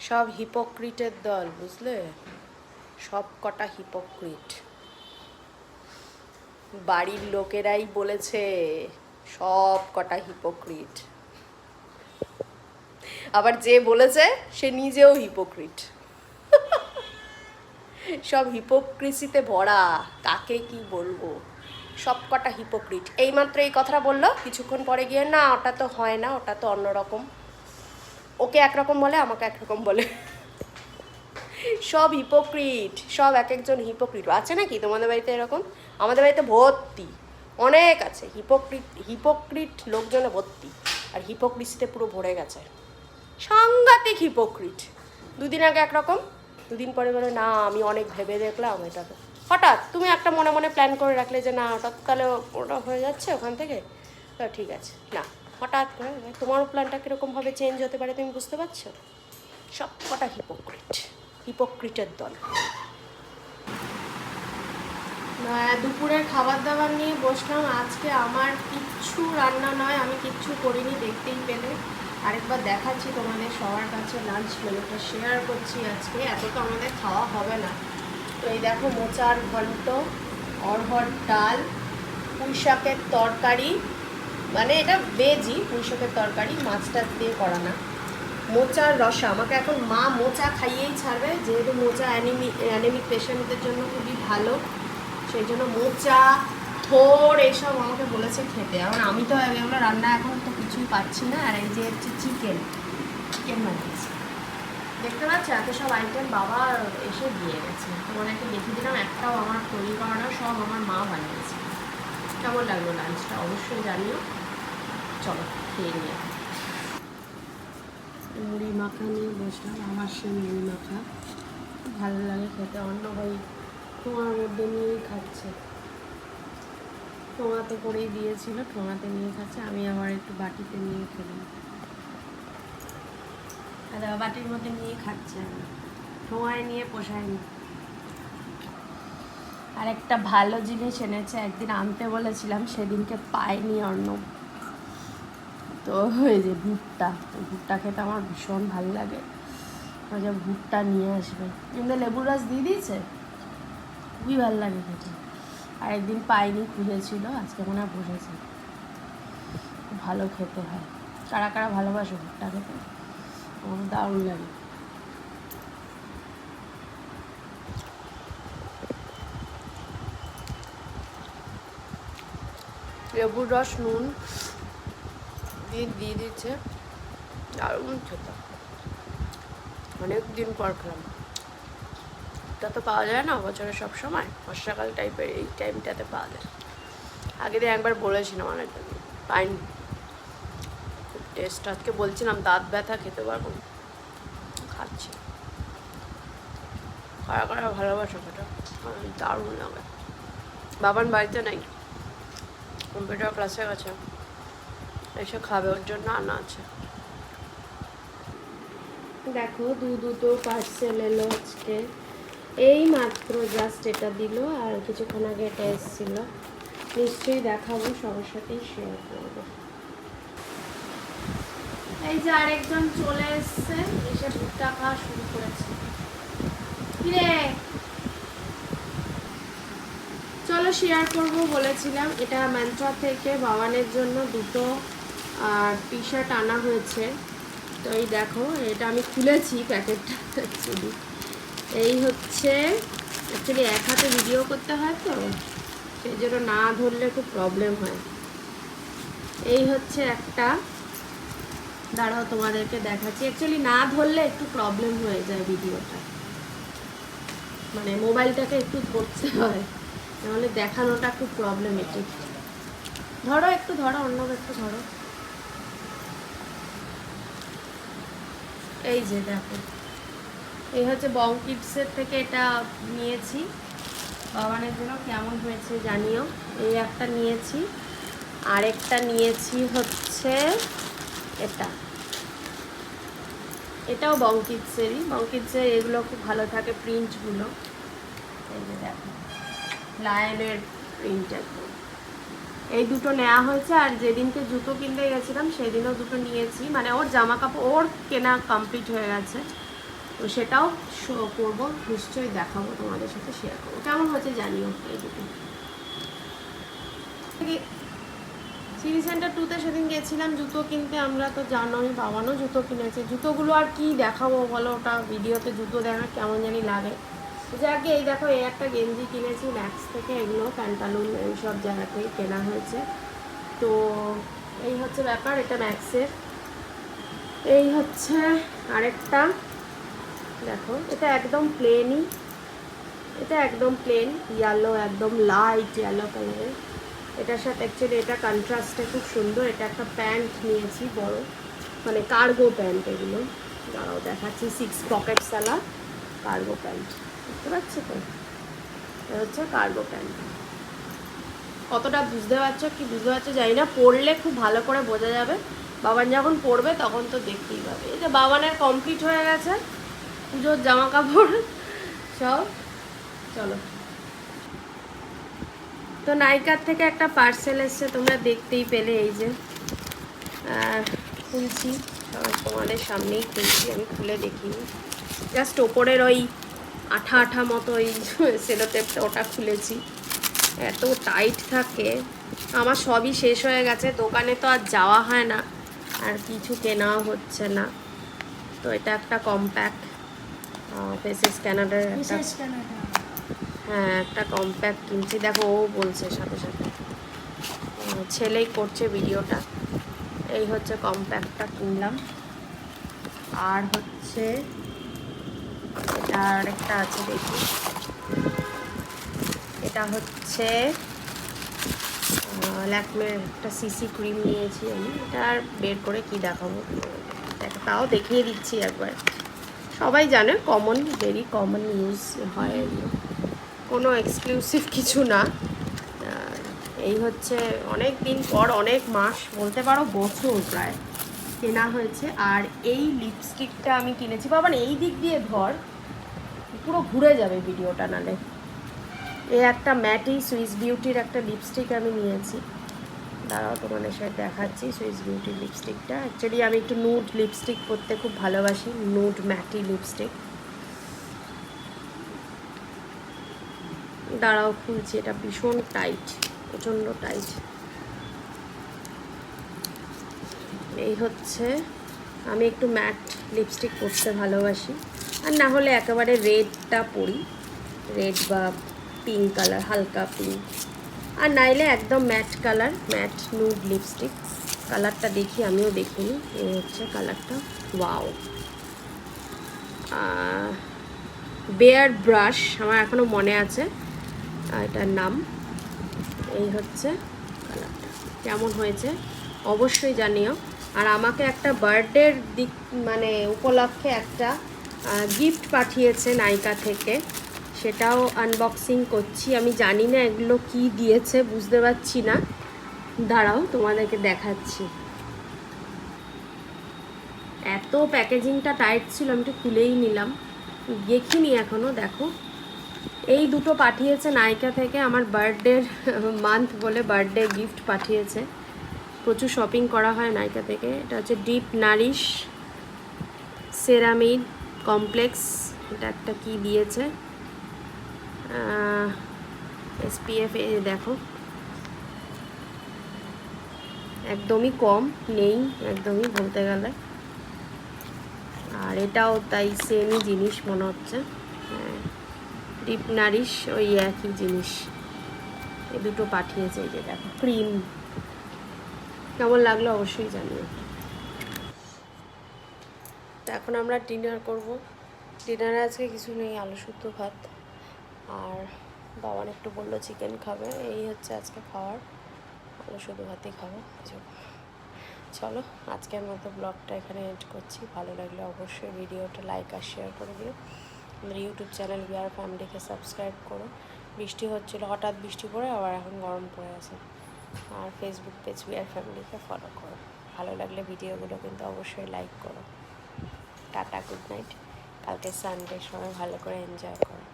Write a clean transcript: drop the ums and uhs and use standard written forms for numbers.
সব হিপোক্রিটের দল, বুঝলে? সব কটা হিপোক্রিট। বাড়ির লোকেরাই বলেছে সব কটা হিপোক্রিট। আবার যে বলেছে সে নিজেও হিপোক্রিট। সব হিপোক্রিসিতে ভরা, কাকে কি বলবো, সব কটা হিপোক্রিট। এইমাত্র এই কথাটা বললো, কিছুক্ষণ পরে গিয়ে না ওটা তো হয় না, ওটা তো অন্যরকম। ওকে একরকম বলে, আমাকে একরকম বলে। সব হিপোক্রিট, সব এক একজন হিপোক্রিট। আছে নাকি তোমাদের বাড়িতে এরকম? আমাদের বাড়িতে ভর্তি, অনেক আছে হিপোক্রিট। হিপোক্রিট লোকজনে ভর্তি, আর হিপোক্রিসিতে পুরো ভরে গেছে। সাংঘাতিক হিপোক্রিট। দুদিন আগে একরকম, দুদিন পরে বলে না আমি অনেক ভেবে দেখলাম এটাকে। হঠাৎ তুমি একটা মনে মনে প্ল্যান করে রাখলে যে না হঠাৎ তাহলে ওটা হয়ে যাচ্ছে ওখান থেকে, তো ঠিক আছে না, হঠাৎ করে তোমারও প্ল্যানটা কীরকমভাবে চেঞ্জ হতে পারে তুমি বুঝতে পারছো? সব কটা হিপোক্রিট, হিপোক্রিটের দল। দুপুরের খাবার দাবার নিয়ে বসলাম। আজকে আমার কিচ্ছু রান্না নয়, আমি কিচ্ছু করিনি, দেখতেই পেলে। আরেকবার দেখাচ্ছি তোমাদের সবার কাছে, লাঞ্চ মেনুটা শেয়ার করছি। আজকে এত তো আমাদের খাওয়া হবে না। তো এই দেখো, মোচার ঘন্ট, অরহর ডাল, পুঁই শাকের তরকারি, মানে এটা ভেজই পুঁই শাকের তরকারি, মাছ টাছ দিয়ে করা না। মোচার রসা, আমাকে এখন মা মোচা খাইয়েই ছাড়বে, যেহেতু মোচা অ্যানিমিক পেশেন্টদের জন্য খুবই ভালো, সেই জন্য মোচা, থোর এসব আমাকে বলেছে খেতে। এখন আমি তো এগুলো রান্না এখন তো কিছুই পাচ্ছি না। আর এই যে হচ্ছে চিকেন বানিয়েছি, দেখতে পাচ্ছি এত সব আইটেম বাবা এসে দিয়ে গেছে। তোমাদেরকে দেখিয়ে দিলাম, একটাও আমার তৈরি করা না, সব আমার মা বানিয়েছে। কেমন লাগলো লাঞ্চটা অবশ্যই জানিও। চলো খেয়ে নিয়ে মুড়ি মাখা নিয়ে বসলাম। আমার সে মুড়ি মাখা ভালো লাগে খেতে। অন্য ভাই ঠোঙার মধ্যে নিয়েই খাচ্ছে, ঠোঙাতে করেই দিয়েছিল, ঠোঙাতে নিয়ে খাচ্ছে। আমি আবার একটু বাটিতে নিয়ে খেলাম, বাটির মধ্যে নিয়ে খাচ্ছে, আমি ঠোঙায় নিয়ে পোষায়নি। আর একটা ভালো জিনিস এনেছে, একদিন আনতে বলেছিলাম, সেদিনকে পাইনি অর্ণব। তো ওই যে ভুট্টা, ভুট্টা খেতে আমার ভীষণ ভালো লাগে। ওই যে ভুট্টা নিয়ে আসবে, কিন্তু লেবুর রস দিয়ে দিয়েছে, খুবই ভালো লাগে খেতে। আর একদিন পাইনি, খুঁজেছিল, আজকে মনে হয় বসেছে। খুব ভালো খেতে হয়। কারা কারা ভালোবাসো ভুট্টা খেতে? আমার দারুণ লাগে। লেবুর রস নুন দিয়ে দিচ্ছে, দারুণ খেতে। অনেক দিন পর খেলাম। এটা তো পাওয়া যায় না বছরে সব সময়, বর্ষাকাল টাইপের এই টাইমটাতে পাওয়া যায়। আগে দিয়ে একবার বলেছিলাম অনেক, পাইনি। খুব টেস্ট। আজকে বলছিলাম দাঁত ব্যথা, খেতে পারবো, খাচ্ছি। কারা কারা ভালোবাসো সেটা, দারুণ লাগে। বাবান বাড়িতে নেই, কম্পিউটার ক্লাসে গেছে, এসে খাবে, ওর জন্য আনা আছে। দেখো দুটো পার্সেল এলো আজকে, এই মাত্র জাস্ট এটা দিল, আর কিছুক্ষণ আগে এটা এসেছিল। নিশ্চয়ই দেখাবো, সবার সাথেই শেয়ার করবো। এই যে আরেকজন চলে এসছে, এসে ভুট্টা খাওয়া শুরু করেছে। কিরে চলো শেয়ার করব বলেছিলাম, এটা ম্যান্ট্রা থেকে বাবানের জন্য দুটো টি শার্ট আনা হয়েছে। তো এই দেখো, এটা আমি খুলেছি প্যাকেটটা, অ্যাকচুয়ালি এই হচ্ছে, অ্যাকচুয়ালি এক হাতে ভিডিও করতে হয় তো সেই জন্য না ধরলে খুব প্রবলেম হয়। এই হচ্ছে একটা, দাঁড়াও তোমাদেরকে দেখাচ্ছি। অ্যাকচুয়ালি না ধরলে একটু প্রবলেম হয়ে যায় ভিডিওটা, মানে মোবাইলটাকে একটু ধরতে হয়, নাহলে দেখানোটা খুব প্রবলেমেটিক। ধরো একটু, ধরো অন্য একটু ধরো। এই যে দেখো, এই হচ্ছে বং কিডসের থেকে এটা নিয়েছি বাবানের জন্য। কেমন হয়েছে জানিও। এই একটা নিয়েছি, আরেকটা নিয়েছি হচ্ছে এটা, এটাও বং কিডসেরই। বং কিডসের এগুলো খুব ভালো থাকে, প্রিন্টগুলো। এই যে দেখো, লায়নের প্রিন্ট একদম। এই দুটো নেওয়া হয়েছে। আর যেদিনকে জুতো কিনতে গেছিলাম সেদিনও দুটো নিয়েছি, মানে ওর জামা কাপড় ওর কেনা কমপ্লিট হয়ে গেছে, তো সেটাও শো করবো, নিশ্চয়ই দেখাবো, তোমাদের সাথে শেয়ার করবো। কেমন হচ্ছে জানিও এই দুটো। সিটি সেন্টার 2-তে সেদিন গেছিলাম জুতো কিনতে, আমরা তো জানোই বাবানও জুতো কিনেছে। জুতোগুলো আর কি দেখাবো বলো, ওটা ভিডিওতে জুতো দেখা কেমন জানি লাগে। যাকে এই দেখো, এই একটা গেঞ্জি কিনেছি ম্যাক্স থেকে, এগুলো প্যান্টালুন এই সব জায়গা থেকে কেনা হয়েছে। তো এই হচ্ছে ব্যাপার, এটা ম্যাক্সের। এই হচ্ছে আরেকটা, দেখো এটা একদম প্লেনই, এটা একদম প্লেন ইয়েলো, একদম লাইট ইয়েলো কালারের। এটার সাথে অ্যাকচুয়ালি এটা কন্ট্রাস্টে খুব সুন্দর। এটা একটা প্যান্ট নিয়েছি বড়, মানে কার্গো প্যান্ট এগুলো। দাঁড়াও দেখাচ্ছি, 6 পকেটসওয়ালা কার্গো প্যান্ট, বুঝতে পারছো তো? এটা হচ্ছে কার্গো প্যান্ট। কতটা বুঝতে পারছো কি বুঝতে পারছো জানি না, পরলে খুব ভালো করে বোঝা যাবে। বাবান যখন পরবে তখন তো দেখতেই পাবে। এই যে বাবানের কমপ্লিট হয়ে গেছে পুজোর জামা কাপড় সব। চলো, তো নাইকার থেকে একটা পার্সেল এসছে, তোমরা দেখতেই পেলে। এই যে খুলছি, তোমাদের সামনেই খুলছি, আমি খুলে দেখিনি, জাস্ট ওপরের ওই আঠা আঠা মতো ওই সেলোটেপটা ওটা খুলেছি। এত টাইট থাকে, আমার সবই শেষ হয়ে গেছে, দোকানে তো আর যাওয়া হয় না, আর কিছু কেনাও হচ্ছে না। তো এটা একটা কম্প্যাক্ট ফেসেস ক্যানাডার একটা, হ্যাঁ একটা কম্প্যাক্ট কিনছি। দেখো ও বলছে সাথে সাথে, ছেলেই করছে ভিডিওটা। এই হচ্ছে কম্প্যাক্টটা কিনলাম। আর হচ্ছে এটা আরেকটা আছে, দেখি, এটা হচ্ছে ল্যাকমের একটা সিসি ক্রিম নিয়েছি আমি। এটা আর বের করে কি দেখাবো, তাও দেখিয়ে দিচ্ছি একবার। সবাই জানে, কমন, ভেরি কমন ইউজ হয় এগুলো, কোনো এক্সক্লুসিভ কিছু না। এই হচ্ছে অনেক দিন পর, অনেক মাস বলতে পারো, বছর প্রায় কেনা হয়েছে। আর এই লিপস্টিকটা আমি কিনেছি, বাবা এই দিক দিয়ে ধর, পুরো ঘুরে যাবে ভিডিওটা নালে। এই একটা ম্যাটি সুইস বিউটির একটা লিপস্টিক আমি নিয়েছি, দাঁড়াও তোমাদের সাথে দেখাচ্ছি। সুইস বিউটির লিপস্টিকটা, অ্যাকচুয়ালি আমি একটু নুড লিপস্টিক পরতে খুব ভালোবাসি, নুড ম্যাটি লিপস্টিক। দাঁড়াও খুলছি, এটা ভীষণ টাইট, প্রচণ্ড টাইট। এই হচ্ছে, আমি একটু ম্যাট লিপস্টিক পরতে ভালোবাসি, আর না হলে একেবারে রেডটা পরি, রেড বা পিঙ্ক কালার, হালকা পিঙ্ক, আর নাইলে একদম matte colour, matte nude lipstick. কালারটা দেখি, আমিও দেখিনি। এই হচ্ছে কালারটা, ওয়াও। বেয়ার ব্রাশ, আমার এখনও মনে আছে এটার নাম। এই হচ্ছে কালারটা, কেমন হয়েছে অবশ্যই জানিও। আর আমাকে একটা বার্থডের দিক মানে উপলক্ষে একটা গিফট পাঠিয়েছে নাইকা থেকে, সেটাও আনবক্সিং করছি। আমি জানি না এগুলো কি দিয়েছে, বুঝতে পারছি না, দাঁড়াও তোমাদেরকে দেখাচ্ছি। এত প্যাকেজিংটা টাইট ছিল, আমি একটু খুলেই নিলাম, দেখিনি এখনও। দেখো, এই দুটো পাঠিয়েছে নাইকা থেকে, আমার বার্থডের মান্থ বলে বার্থডে গিফট পাঠিয়েছে। প্রচুর শপিং করা হয় নাইকা থেকে। এটা হচ্ছে ডিপ নারিশ সেরামিড কমপ্লেক্স, এটা একটা কি দিয়েছে, SPF, দেখো একদমই কম নেই, একদমই বলতে গেলে। আর এটাও তাই, সেমই জিনিস মনে হচ্ছে, হ্যাঁ ডিপ নারিশ ওই একই জিনিস। এই দুটো পাঠিয়েছে। এই যে দেখো ক্রিম, কেমন লাগলো অবশ্যই জানিও। তো এখন আমরা ডিনার করব। ডিনারে আজকে কিছু নেই, আলু শুদ্ধ ভাত, আর বাবান একটু বললো চিকেন খাবে। এই হচ্ছে আজকে খাওয়ার, আলু শুদ্ধ ভাতই খাবো। চলো আজকের মতো ব্লগটা এখানে এন্ড করছি। ভালো লাগলে অবশ্যই ভিডিওটা লাইক আর শেয়ার করে দিও। আমাদের ইউটিউব চ্যানেল বিআর ফ্যামিলিকে সাবস্ক্রাইব করো। বৃষ্টি হচ্ছিলো, হঠাৎ বৃষ্টি পড়ে আবার এখন গরম পড়ে আছে। আর ফেসবুক পেজ বিআর ফ্যামিলিকে ফলো করো। ভালো লাগলে ভিডিওগুলো কিন্তু অবশ্যই লাইক করো। Tata, good night. কালকে সানডে, সবাই ভালো করে এনজয় করো।